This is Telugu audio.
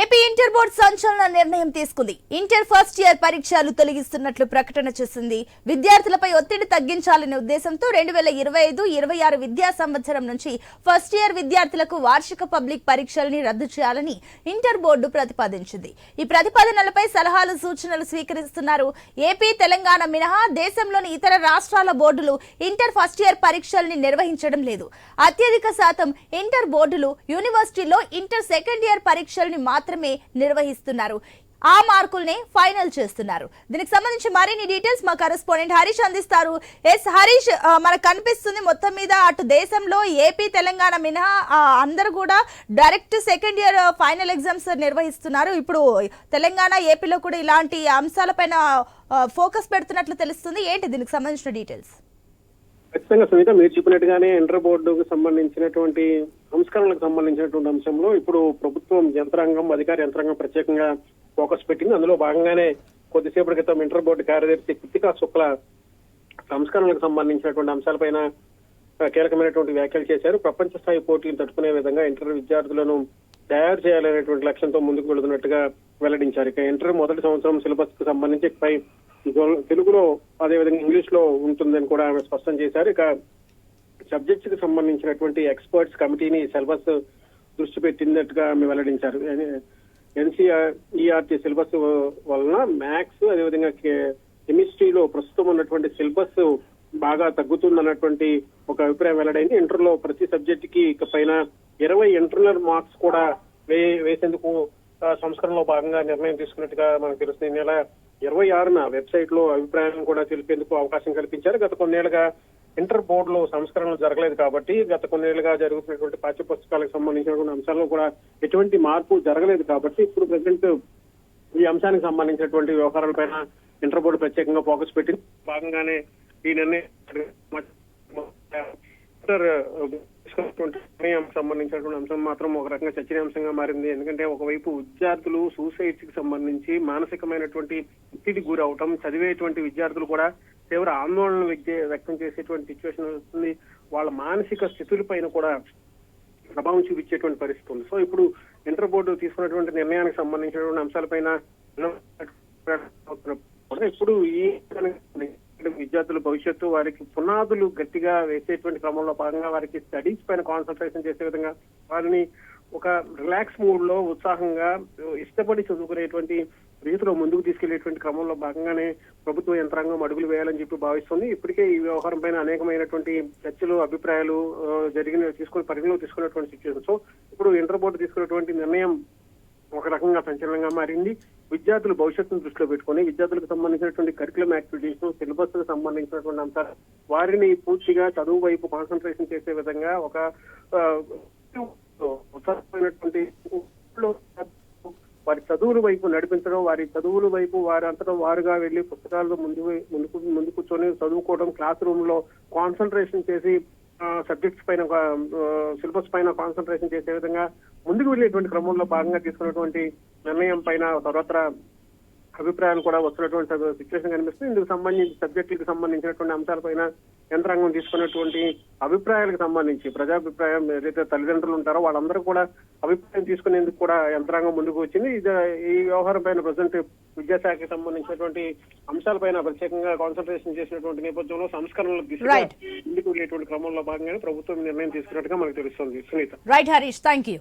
ఏపీ ఇంటర్ బోర్డు సంచలన నిర్ణయం తీసుకుంది. ఇంటర్ ఫస్ట్ ఇయర్ పరీక్షలు తొలగిస్తున్నట్లు ప్రకటన చేసింది. విద్యార్థులపై ఒత్తిడి తగ్గించాలనే ఉద్దేశంతో 2025-26 విద్యా సంవత్సరం నుంచి ఫస్ట్ ఇయర్ విద్యార్థులకు వార్షిక పబ్లిక్ పరీక్షల్ని రద్దు చేయాలని ఇంటర్ బోర్డు ప్రతిపాదించింది. ఈ ప్రతిపాదనలపై సలహాలు, సూచనలు స్వీకరిస్తున్నారు. ఏపీ, తెలంగాణ మినహా దేశంలోని ఇతర రాష్ట్రాల బోర్డులు ఇంటర్ ఫస్ట్ ఇయర్ పరీక్షల్ని నిర్వహించడం లేదు. అత్యధిక శాతం ఇంటర్ బోర్డులు యూనివర్సిటీలో ఇంటర్ సెకండ్ ఇయర్ పరీక్షల్ని మాత్రమే నిర్వహిస్తున్నారు. ఆ మార్కుల్నే ఫైనల్ చేస్తున్నారు. దీనికి సంబంధించి మరిన్ని డీటెయిల్స్ మా కరెస్పాండెంట్ హరీష్ అందిస్తారు. ఎస్ హరీష్, మనకు కనిపిస్తుంది మొత్తం మీద అటు దేశంలో ఏపీ, తెలంగాణ మినహా అందరూ కూడా direct second year final exams నిర్వహిస్తున్నారు. ఇప్పుడు తెలంగాణ, ఏపీలో కూడా ఇలాంటి అంశాలపైన ఫోకస్ పెడుతున్నట్లు తెలుస్తుంది. ఏంటి దీనికి సంబంధించిన డీటెయిల్స్? ఖచ్చితంగా సునీత, మీరు చెప్పినట్టుగానే ఇంటర్ బోర్డుకు సంబంధించినటువంటి సంస్కరణలకు సంబంధించినటువంటి అంశంలో ఇప్పుడు ప్రభుత్వం యంత్రాంగం, అధికార యంత్రాంగం ప్రత్యేకంగా ఫోకస్ పెట్టింది. అందులో భాగంగానే కొద్దిసేపటి క్రితం ఇంటర్ బోర్డు కార్యదర్శి కృతికా శుక్ల సంస్కరణలకు సంబంధించినటువంటి అంశాలపైన కీలకమైనటువంటి వ్యాఖ్యలు చేశారు. ప్రపంచ స్థాయి పోటీలు తట్టుకునే విధంగా ఇంటర్ విద్యార్థులను తయారు చేయాలనేటువంటి లక్ష్యంతో ముందుకు వెళుతున్నట్టుగా వెల్లడించారు. ఇక ఇంటర్ మొదటి సంవత్సరం సిలబస్ కు సంబంధించి పై తెలుగులో అదేవిధంగా ఇంగ్లీష్ లో ఉంటుందని కూడా ఆమె స్పష్టం చేశారు. ఇక సబ్జెక్ట్స్ కి సంబంధించినటువంటి ఎక్స్పర్ట్స్ కమిటీని సిలబస్ దృష్టి పెట్టినట్టుగా ఆమె వెల్లడించారు. ఎన్సీఈఆర్టీ సిలబస్ వలన మ్యాథ్స్ అదేవిధంగా కెమిస్ట్రీలో ప్రస్తుతం ఉన్నటువంటి సిలబస్ బాగా తగ్గుతుందన్నటువంటి ఒక అభిప్రాయం వెల్లడైంది. ఇంటర్ లో ప్రతి సబ్జెక్ట్ కి ఇక పైన 20 ఇంటర్నల్ మార్క్స్ కూడా వేసేందుకు సంస్కరణలో భాగంగా నిర్ణయం తీసుకున్నట్టుగా మనకు తెలుస్తుంది. ఈ నెల 26న వెబ్సైట్ లో అభిప్రాయాలను కూడా తెలిపేందుకు అవకాశం కల్పించారు. గత కొన్నేళ్లుగా ఇంటర్ బోర్డులో సంస్కరణలు జరగలేదు కాబట్టి గత కొన్నేళ్లుగా జరుగుతున్నటువంటి పాఠ్య పుస్తకాలకు సంబంధించినటువంటి అంశాల్లో కూడా ఎటువంటి మార్పు జరగలేదు కాబట్టి ఇప్పుడు ప్రెసెంట్ ఈ అంశానికి సంబంధించినటువంటి వ్యవహారాలపైన ఇంటర్ బోర్డు ప్రత్యేకంగా ఫోకస్ పెట్టింది. భాగంగానే ఈ నిర్ణయం సంబంధించినటువంటి అంశం మాత్రం ఒక రకంగా చర్చనీయాంశంగా మారింది. ఎందుకంటే ఒకవైపు విద్యార్థులు సూసైడ్స్ కి సంబంధించి మానసికమైనటువంటి ఒత్తిడి గురవటం, చదివేటువంటి విద్యార్థులు కూడా తీవ్ర ఆందోళన వ్యక్తం చేసేటువంటి సిచ్యువేషన్ వస్తుంది. వాళ్ళ మానసిక స్థితులపైన కూడా ప్రభావం చూపించేటువంటి పరిస్థితి ఉంది. సో ఇప్పుడు ఇంటర్ బోర్డు తీసుకున్నటువంటి నిర్ణయానికి సంబంధించినటువంటి అంశాలపైన ఇప్పుడు ఈ విద్యార్థుల భవిష్యత్తు వారికి పునాదులు గట్టిగా వేసేటువంటి క్రమంలో భాగంగా వారికి స్టడీస్ పైన కాన్సన్ట్రేషన్ చేసే విధంగా వారిని ఒక రిలాక్స్ మూడ్ లో ఉత్సాహంగా ఇష్టపడి చదువుకునేటువంటి రీతిలో ముందుకు తీసుకెళ్లేటువంటి క్రమంలో భాగంగానే ప్రభుత్వ యంత్రాంగం అడుగులు వేయాలని చెప్పి భావిస్తుంది. ఇప్పటికే ఈ వ్యవహారం పైన అనేకమైనటువంటి చర్చలు, అభిప్రాయాలు పరిగణలో తీసుకున్నటువంటి సిచ్యువేషన్. సో ఇప్పుడు ఇంటర్ బోర్డు తీసుకున్నటువంటి నిర్ణయం ఒక రకంగా సంచలనంగా మారింది. విద్యార్థుల భవిష్యత్తును దృష్టిలో పెట్టుకుని విద్యార్థులకు సంబంధించినటువంటి కరికులం యాక్టివిటీస్, సిలబస్ కు సంబంధించినటువంటి అంశాలు వారిని పూర్తిగా చదువు వైపు కాన్సన్ట్రేషన్ చేసే విధంగా ఒక ఉత్సాహమైనటువంటి వారి చదువుల వైపు నడిపించడం, వారి చదువుల వైపు వారి అంతటా వారుగా వెళ్లి పుస్తకాల్లో ముందు కూర్చొని చదువుకోవడం, క్లాస్ రూమ్ లో కాన్సన్ట్రేషన్ చేసి సబ్జెక్ట్స్ పైన, సిలబస్ పైన కాన్సన్ట్రేషన్ చేసే విధంగా ముందుకు వెళ్లేటువంటి క్రమంలో భాగంగా తీసుకున్నటువంటి నిర్ణయం పైన సర్వత్రా అభిప్రాయాలు కూడా వస్తున్నటువంటి సిచ్యువేషన్ కనిపిస్తుంది. ఇందుకు సంబంధించి సబ్జెక్టులకు సంబంధించినటువంటి అంశాలపైన యంత్రాంగం తీసుకున్నటువంటి అభిప్రాయాలకు సంబంధించి ప్రజాభిప్రాయం ఏదైతే తల్లిదండ్రులు ఉంటారో వాళ్ళందరూ కూడా అభిప్రాయం తీసుకునేందుకు కూడా యంత్రాంగం ముందుకు వచ్చింది. ఈ వ్యవహారం పైన ప్రజెంట్ విద్యాశాఖకి సంబంధించినటువంటి అంశాలపైన ప్రత్యేకంగా కాన్సన్ట్రేషన్ చేసినటువంటి నేపథ్యంలో సంస్కరణలకు దిశగా ముందుకు వెళ్ళేటువంటి క్రమంలో భాగంగానే ప్రభుత్వం నిర్ణయం తీసుకున్నట్టుగా మనకు తెలుస్తుంది. Sunitha. Right Harish, thank you.